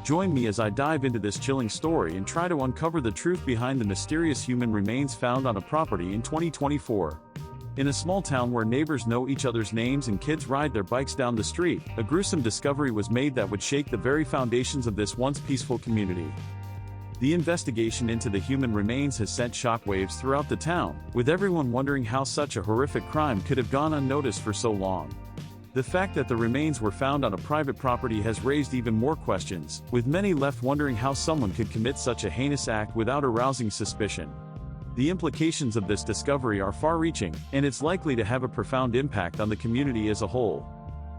Join me as I dive into this chilling story and try to uncover the truth behind the mysterious human remains found on a property in 2024. In a small town where neighbors know each other's names and kids ride their bikes down the street, a gruesome discovery was made that would shake the very foundations of this once peaceful community. The investigation into the human remains has sent shockwaves throughout the town, with everyone wondering how such a horrific crime could have gone unnoticed for so long. The fact that the remains were found on a private property has raised even more questions, with many left wondering how someone could commit such a heinous act without arousing suspicion. The implications of this discovery are far-reaching, and it's likely to have a profound impact on the community as a whole.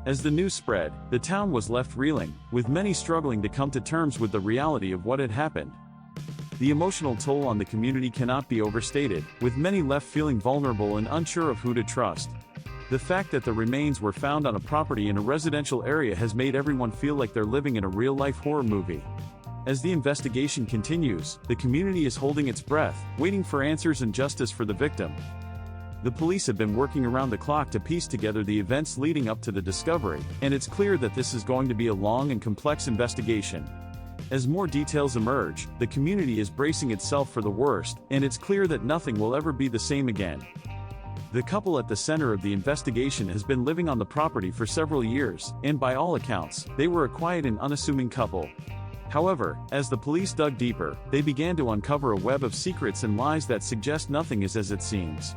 As the news spread, the town was left reeling, with many struggling to come to terms with the reality of what had happened. The emotional toll on the community cannot be overstated, with many left feeling vulnerable and unsure of who to trust. The fact that the remains were found on a property in a residential area has made everyone feel like they're living in a real-life horror movie. As the investigation continues, the community is holding its breath, waiting for answers and justice for the victim. The police have been working around the clock to piece together the events leading up to the discovery, and it's clear that this is going to be a long and complex investigation. As more details emerge, the community is bracing itself for the worst, and it's clear that nothing will ever be the same again. The couple at the center of the investigation has been living on the property for several years, and by all accounts, they were a quiet and unassuming couple. However, as the police dug deeper, they began to uncover a web of secrets and lies that suggest nothing is as it seems.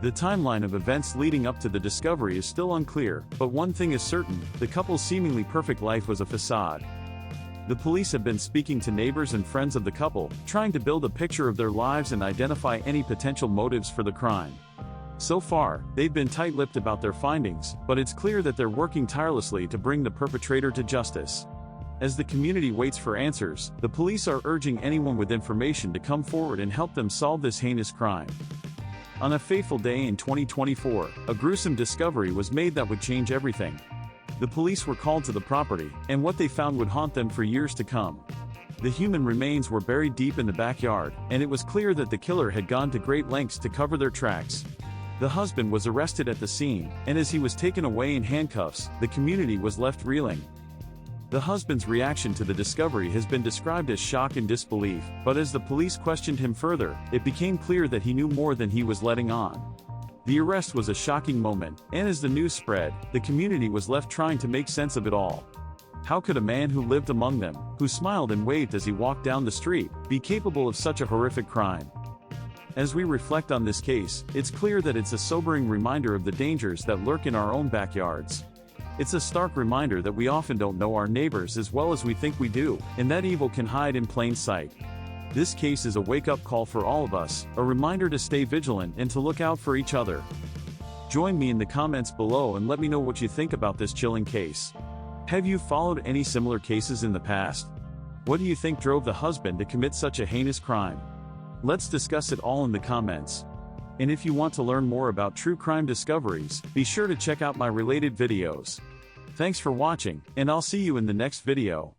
The timeline of events leading up to the discovery is still unclear, but one thing is certain: the couple's seemingly perfect life was a facade. The police have been speaking to neighbors and friends of the couple, trying to build a picture of their lives and identify any potential motives for the crime. So far, they've been tight-lipped about their findings, but it's clear that they're working tirelessly to bring the perpetrator to justice. As the community waits for answers, the police are urging anyone with information to come forward and help them solve this heinous crime. On a fateful day in 2024, a gruesome discovery was made that would change everything. The police were called to the property, and what they found would haunt them for years to come. The human remains were buried deep in the backyard, and it was clear that the killer had gone to great lengths to cover their tracks. The husband was arrested at the scene, and as he was taken away in handcuffs, the community was left reeling. The husband's reaction to the discovery has been described as shock and disbelief, but as the police questioned him further, it became clear that he knew more than he was letting on. The arrest was a shocking moment, and as the news spread, the community was left trying to make sense of it all. How could a man who lived among them, who smiled and waved as he walked down the street, be capable of such a horrific crime? As we reflect on this case, it's clear that it's a sobering reminder of the dangers that lurk in our own backyards. It's a stark reminder that we often don't know our neighbors as well as we think we do, and that evil can hide in plain sight. This case is a wake-up call for all of us, a reminder to stay vigilant and to look out for each other. Join me in the comments below and let me know what you think about this chilling case. Have you followed any similar cases in the past? What do you think drove the husband to commit such a heinous crime? Let's discuss it all in the comments. And if you want to learn more about true crime discoveries, be sure to check out my related videos. Thanks for watching, and I'll see you in the next video.